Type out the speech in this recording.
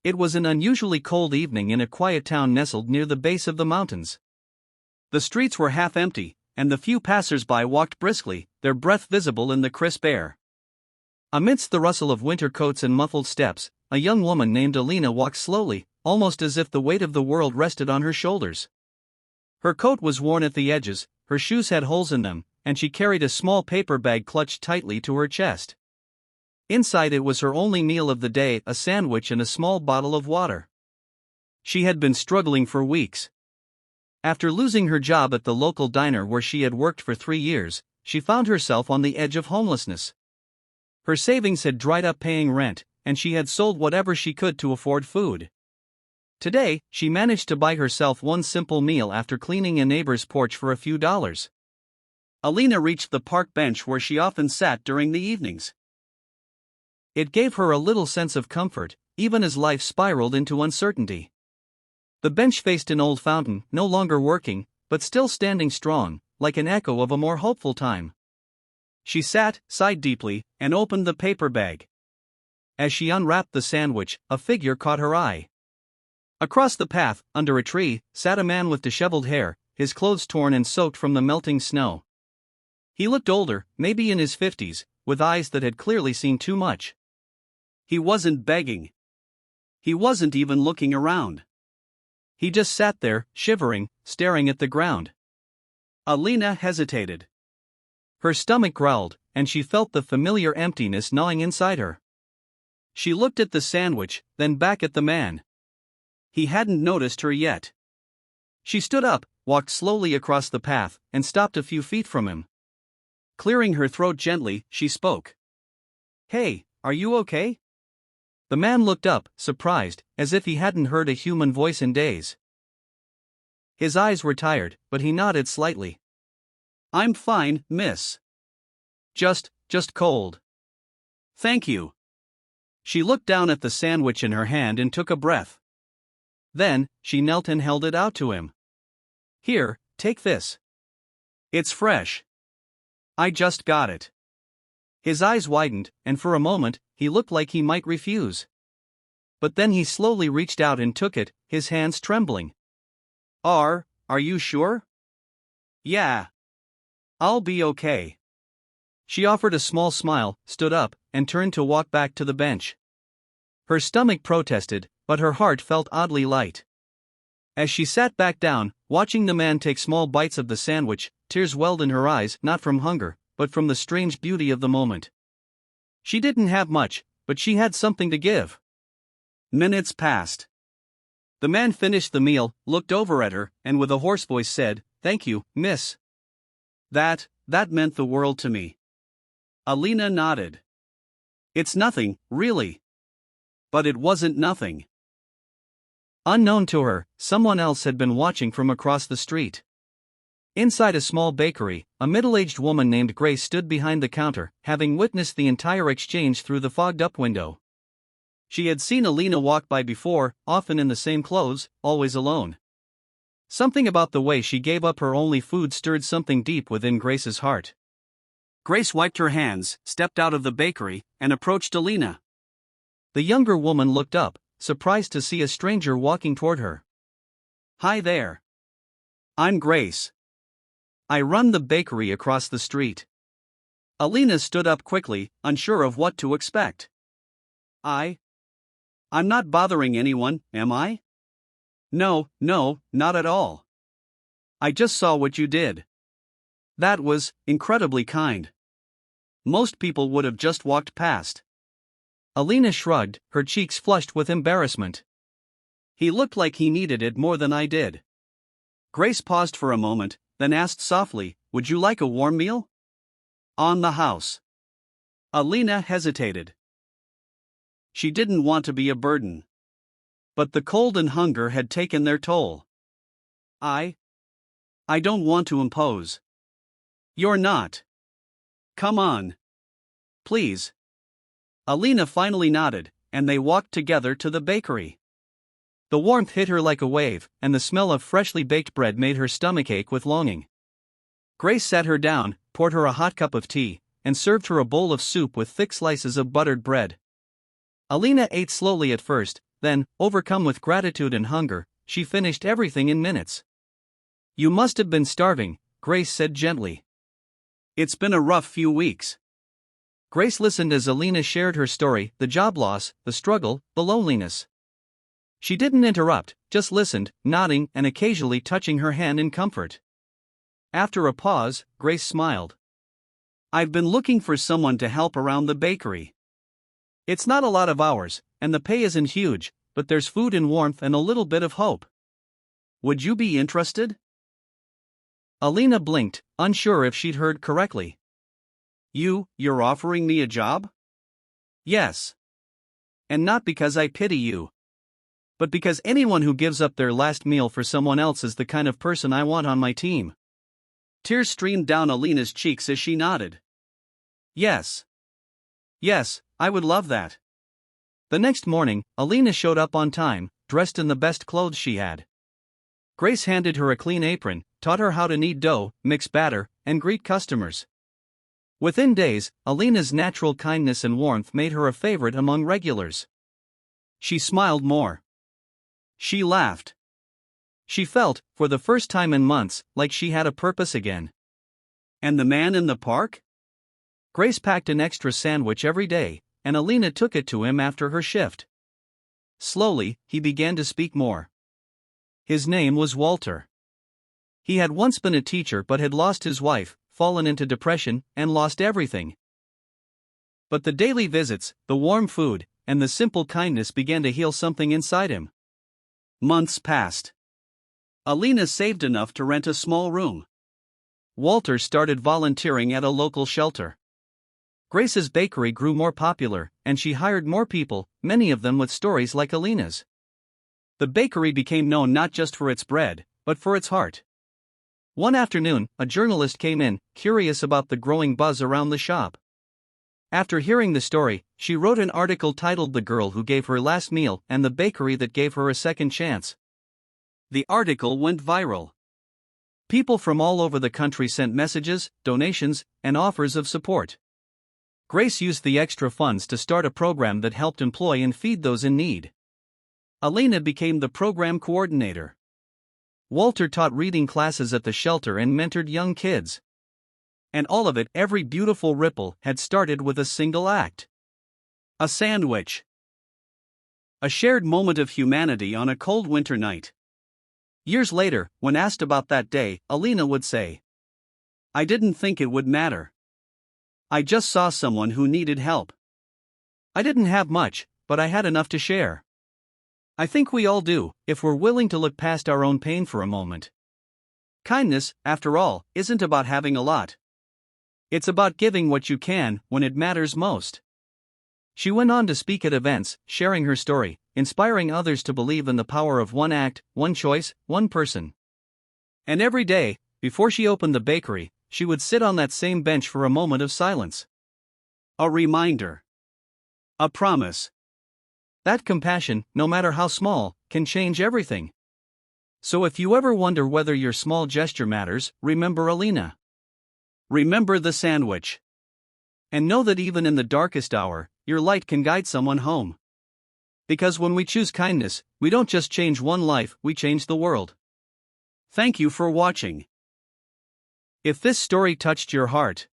It was an unusually cold evening in a quiet town nestled near the base of the mountains. The streets were half empty, and the few passers-by walked briskly, their breath visible in the crisp air. Amidst the rustle of winter coats and muffled steps, a young woman named Alina walked slowly, almost as if the weight of the world rested on her shoulders. Her coat was worn at the edges, her shoes had holes in them, and she carried a small paper bag clutched tightly to her chest. Inside it was her only meal of the day, a sandwich and a small bottle of water. She had been struggling for weeks. After losing her job at the local diner where she had worked for 3 years, she found herself on the edge of homelessness. Her savings had dried up paying rent, and she had sold whatever she could to afford food. Today, she managed to buy herself one simple meal after cleaning a neighbor's porch for a few dollars. Alina reached the park bench where she often sat during the evenings. It gave her a little sense of comfort, even as life spiraled into uncertainty. The bench faced an old fountain, no longer working, but still standing strong, like an echo of a more hopeful time. She sat, sighed deeply, and opened the paper bag. As she unwrapped the sandwich, a figure caught her eye. Across the path, under a tree, sat a man with disheveled hair, his clothes torn and soaked from the melting snow. He looked older, maybe in his 50s, with eyes that had clearly seen too much. He wasn't begging. He wasn't even looking around. He just sat there, shivering, staring at the ground. Alina hesitated. Her stomach growled, and she felt the familiar emptiness gnawing inside her. She looked at the sandwich, then back at the man. He hadn't noticed her yet. She stood up, walked slowly across the path, and stopped a few feet from him. Clearing her throat gently, she spoke. "Hey, are you okay?" The man looked up, surprised, as if he hadn't heard a human voice in days. His eyes were tired, but he nodded slightly. "I'm fine, miss. Just cold. Thank you." She looked down at the sandwich in her hand and took a breath. Then, she knelt and held it out to him. "Here, take this. It's fresh. I just got it." His eyes widened, and for a moment, he looked like he might refuse. But then he slowly reached out and took it, his hands trembling. Are you sure?" "Yeah. I'll be okay." She offered a small smile, stood up, and turned to walk back to the bench. Her stomach protested, but her heart felt oddly light. As she sat back down, watching the man take small bites of the sandwich, tears welled in her eyes, not from hunger, but from the strange beauty of the moment. She didn't have much, but she had something to give. Minutes passed. The man finished the meal, looked over at her, and with a hoarse voice said, "Thank you, miss. That meant the world to me." Alina nodded. "It's nothing, really." But it wasn't nothing. Unknown to her, someone else had been watching from across the street. Inside a small bakery, a middle-aged woman named Grace stood behind the counter, having witnessed the entire exchange through the fogged-up window. She had seen Alina walk by before, often in the same clothes, always alone. Something about the way she gave up her only food stirred something deep within Grace's heart. Grace wiped her hands, stepped out of the bakery, and approached Alina. The younger woman looked up, surprised to see a stranger walking toward her. "Hi there. I'm Grace. I run the bakery across the street." Alina stood up quickly, unsure of what to expect. I'm not bothering anyone, am I?" No, not at all. I just saw what you did. That was incredibly kind. Most people would have just walked past." Alina shrugged, her cheeks flushed with embarrassment. "He looked like he needed it more than I did." Grace paused for a moment, then asked softly, "Would you like a warm meal?" "On the house." Alina hesitated. She didn't want to be a burden. But the cold and hunger had taken their toll. I don't want to impose." "You're not. Come on. Please." Alina finally nodded, and they walked together to the bakery. The warmth hit her like a wave, and the smell of freshly baked bread made her stomach ache with longing. Grace sat her down, poured her a hot cup of tea, and served her a bowl of soup with thick slices of buttered bread. Alina ate slowly at first, then, overcome with gratitude and hunger, she finished everything in minutes. "You must have been starving," Grace said gently. "It's been a rough few weeks." Grace listened as Alina shared her story, the job loss, the struggle, the loneliness. She didn't interrupt, just listened, nodding and occasionally touching her hand in comfort. After a pause, Grace smiled. "I've been looking for someone to help around the bakery. It's not a lot of hours, and the pay isn't huge, but there's food and warmth and a little bit of hope. Would you be interested?" Alina blinked, unsure if she'd heard correctly. You're offering me a job?" "Yes. And not because I pity you. But because anyone who gives up their last meal for someone else is the kind of person I want on my team." Tears streamed down Alina's cheeks as she nodded. Yes, I would love that." The next morning, Alina showed up on time, dressed in the best clothes she had. Grace handed her a clean apron, taught her how to knead dough, mix batter, and greet customers. Within days, Alina's natural kindness and warmth made her a favorite among regulars. She smiled more. She laughed. She felt, for the first time in months, like she had a purpose again. And the man in the park? Grace packed an extra sandwich every day, and Alina took it to him after her shift. Slowly, he began to speak more. His name was Walter. He had once been a teacher but had lost his wife, fallen into depression, and lost everything. But the daily visits, the warm food, and the simple kindness began to heal something inside him. Months passed. Alina saved enough to rent a small room. Walter started volunteering at a local shelter. Grace's bakery grew more popular, and she hired more people, many of them with stories like Alina's. The bakery became known not just for its bread, but for its heart. One afternoon, a journalist came in, curious about the growing buzz around the shop. After hearing the story, she wrote an article titled "The Girl Who Gave Her Last Meal and the Bakery That Gave Her a Second Chance." The article went viral. People from all over the country sent messages, donations, and offers of support. Grace used the extra funds to start a program that helped employ and feed those in need. Alina became the program coordinator. Walter taught reading classes at the shelter and mentored young kids. And all of it, every beautiful ripple, had started with a single act. A sandwich. A shared moment of humanity on a cold winter night. Years later, when asked about that day, Alina would say, "I didn't think it would matter. I just saw someone who needed help. I didn't have much, but I had enough to share." I think we all do, if we're willing to look past our own pain for a moment. Kindness, after all, isn't about having a lot. It's about giving what you can when it matters most. She went on to speak at events, sharing her story, inspiring others to believe in the power of one act, one choice, one person. And every day, before she opened the bakery, she would sit on that same bench for a moment of silence. A reminder. A promise. That compassion, no matter how small, can change everything. So if you ever wonder whether your small gesture matters, remember Alina. Remember the sandwich. And know that even in the darkest hour, your light can guide someone home. Because when we choose kindness, we don't just change one life, we change the world. Thank you for watching. If this story touched your heart,